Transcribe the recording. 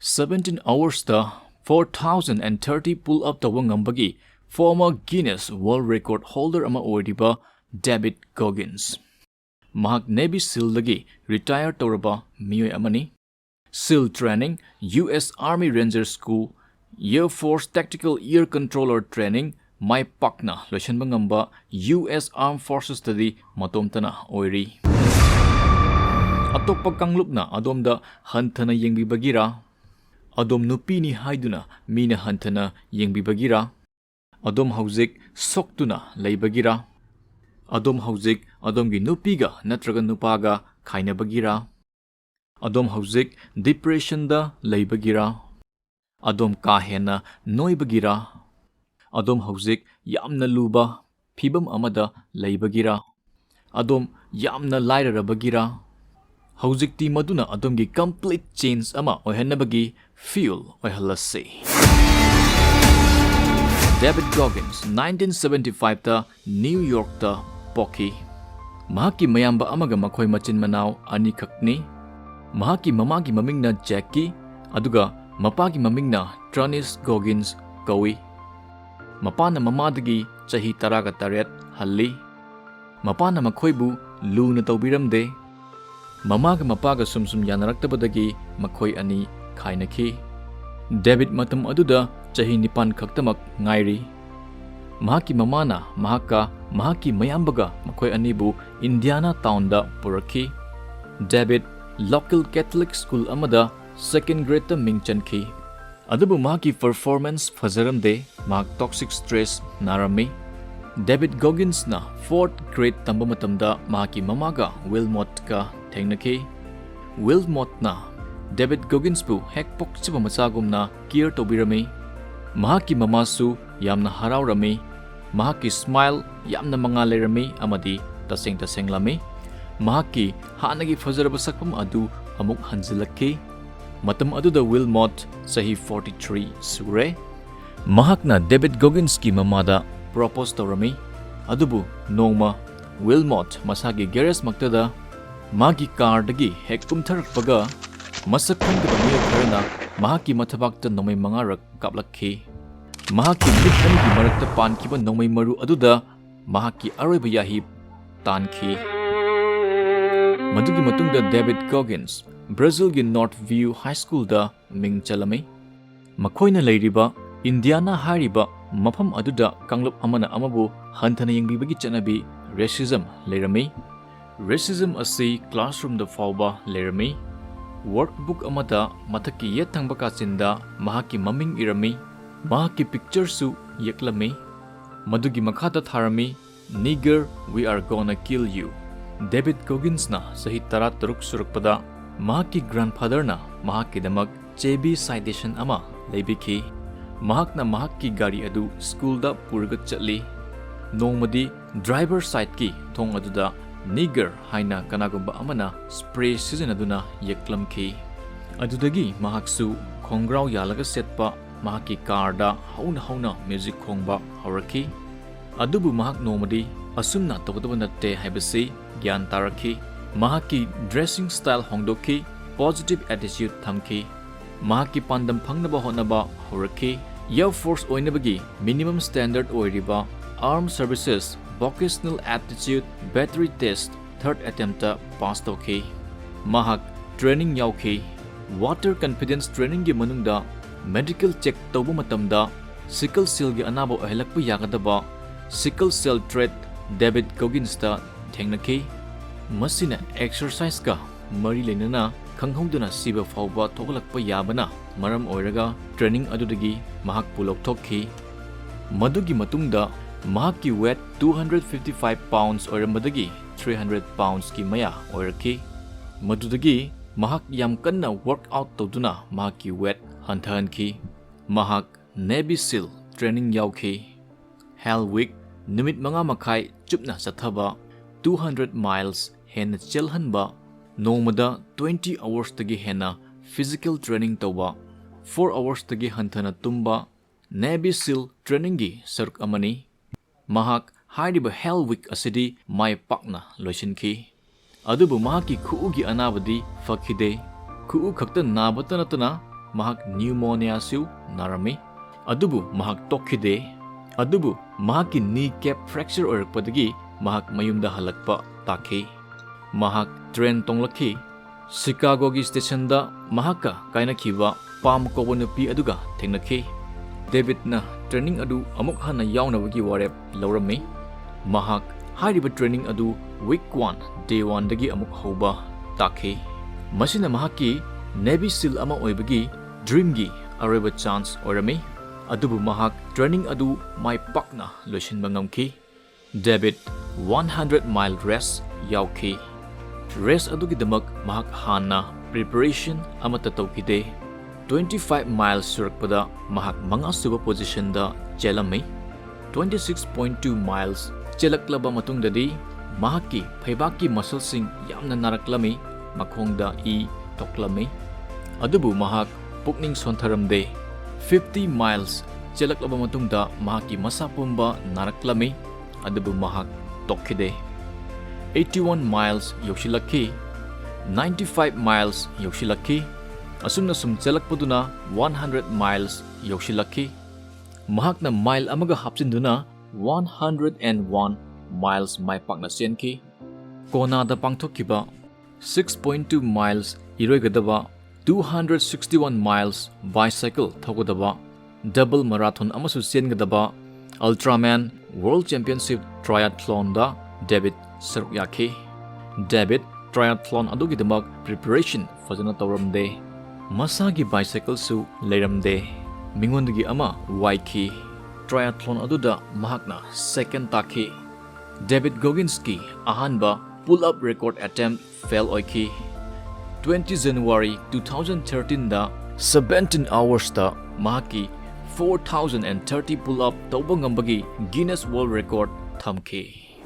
17 hours-da 4,030 pull-up tawang ngambagi former Guinness World Record holder ama oiriba David Goggins. Mahak Navy SEAL-dagi retire tawraba miyoi amani. SEAL training, US Army Ranger School, Air Force Tactical Air Controller Training, mai pakna loisanba ngamba US Armed Forces tadi matomtana oiri. Atokpa kanglupna adomda hantana yengbibagira. Adom nupini haiduna mina hantana yengbibagira. Adom hauzik soktuna leibagira. Adom hauzik adomgi nupiga natraga nupaga khainabagira. Adom hauzik depression da leibagira. Adom kahena noibagira. Adom hauzik yamna luba phibam amada leibagira. Adom yamna lairarabagira. Haujikti maduna adomgi complete change ama oihanabagi fuel oihalase. David Goggins 1975 ta New York ta poki. Mahaki mayamba amaga makhoi machin manau ani khakni. Mahaki mamagi mamingna Jackie aduga mapagi mamingna Tranis Goggins kawi. Mapana mamadagi chahi taraga taret halli. Mapana makhoibu luna tawbiramde. Mamaga mapaga sumsum yanaraktabadagi makhoi ani khainaki. David matam aduda chahi nipan khaktamak ngairi. Mahaki mamana mahaki mayambaga makhoi anibu Indiana town da puraki. David local Catholic school amada second grade ta mingchanki. Adubu mahaki performance fazaramde mahak toxic stress narami. David Goggins na 4th grade tamba matamda mahaki mamaga Wilmot ka thengnaki. Wilmot na David Goggins bu hek pokchiba machagumna care tobirami. Mahaki mamasu yamna haraurami. Mahaki smile yamna mangalerami amadi taseng lami. Mahaki hanagi fazaraba sakpam adu amuk hanzilaki. Matam aduda Wilmot sahi 43 sure. Mahakna David Goggins ki mamada propose tawrami. Adubu nongma Wilmot masagi garage maktada magi car dagi hek kumtharakpaga masak khangdaba miyo kharana mahaki mathabakta nomai mangarak kaplakhi. Mahaki mit anigi marakta pankiba nomai maru aduda mahaki aroiba yahi tankhi. Madugi matungda David Goggins Brazil gi Northview High School da ming chalami. Makhoina leiriba Indiana hariba mafam aduda kanglup amana amabu hantana yengbibagi chanabi racism leirami. Racism asi classroom da fawba leirami. Workbook amada mathaki yethangba kachinda mahaki maming irami. Mahaki picture su yeklami. Madugi makhada tharami Nigger, we are gonna kill you. David Goggins na sahi taruk surukpada mahaki grandfather na mahaki damak JB citation ama leibiki. Mahakna mahaki gari adu school da purga chatli. Nongmadi driver side ki thong aduda Nigger haina kanagumba amana spray season aduna yeklamki. Adudagi mahaksu khongrau yalaga setpa mahaki car da hauna music khongba hauraki. Adubu mahak nongmadi asumna tawdaba natte haibasi gyan taraki. Mahaki dressing style hongdoki positive attitude thamki. Mahaki pandam phangnaba honaba hauraki. Air Force oinabagi minimum standard oiriba Armed Services Vocational Aptitude Battery Test 3rd attempt pass toki. Mahak training yauki. Water confidence training gi manungda medical check tawba matamda sickle cell gi anabo ahelakpa yagadaba sickle cell trait David Goggins ta thengnaki. Masina exercise ka mari lenana khanghauduna siba fawba thogalakpa yabana maram oiraga training adudagi mahak pulok thokhi. Madugi matungda mahaki weight 255 pounds oiramadagi 300 pounds ki maya oiraki. Madudagi mahak yam kanna workout tawduna mahaki weight hanthahanki. Mahak Navy SEAL training yauki. Hell week numit manga makhai chupna sathaba 200 miles henna chelhanba. Nongmada 20 hours tagi henna physical training tawba 4 hours tagi hanthana tumba Navy SEAL training gi saruk amani. Mahak hariba Hell week asidi mai pakna loisinki. Adubu mahaki khuu gi anabadi fakhide. Khuu khakta nabata natana mahak pneumonia-su narami. Adubu mahak tokkide. Adubu mahakki kneecap fracture oirakpadagi mahak mayumda halakpa takhi. Mahak train tonglakhi. Chicagogi stationda mahakka kainakhiba pam koba nupi aduga thengnakhi. Davidna training adu amuk hana yaunabagi warep laurami. Mahak hairiba training adu week 1 day 1 dagi amuk hauba takhi. Masina mahakki Navy SEAL ama oibagi dream gi areba chance oirami. Adubu mahak training adu mai pakna loisinba ngamki. David 100-mile race yaukhi. Race adugidamak mahak hana preparation amata tawkide. 25 miles surakpada mahak manga suba position da chelami. 26.2 miles chelaklaba matungdadi mahakki phaibakki muscle sing yamna naraklami, makhongda e toklami. Adubu mahak pukning sontharamde. 50 miles chelaklaba matungda mahakki masa pumba naraklami, adubu mahak tokkide. 81 miles yoshilakhi. 95 miles yoshilakhi. Asumna sum chelakpaduna 100 miles yoshilakhi. Mahakna mile amaga hapchinduna 101 miles mai pakna senkhi. Konada pangthokkiba 6.2 miles iroigadaba, 261 miles bicycle thogodaba, double marathon amasu sengadaba, Ultraman World Championship Triathlon da David saruk yakhi. David triathlon adugidamak preparation fazana tawramde. Masagi bicycle su leiramde. Mingondagi ama waikhi. Triathlon aduda mahakna second takhi. David Goggins ki ahanba pull-up record attempt fail oikhi. 20 January 2013 da 17 hours da mahaki 4030 pull-up tawba ngambagi Guinness World Record thamki.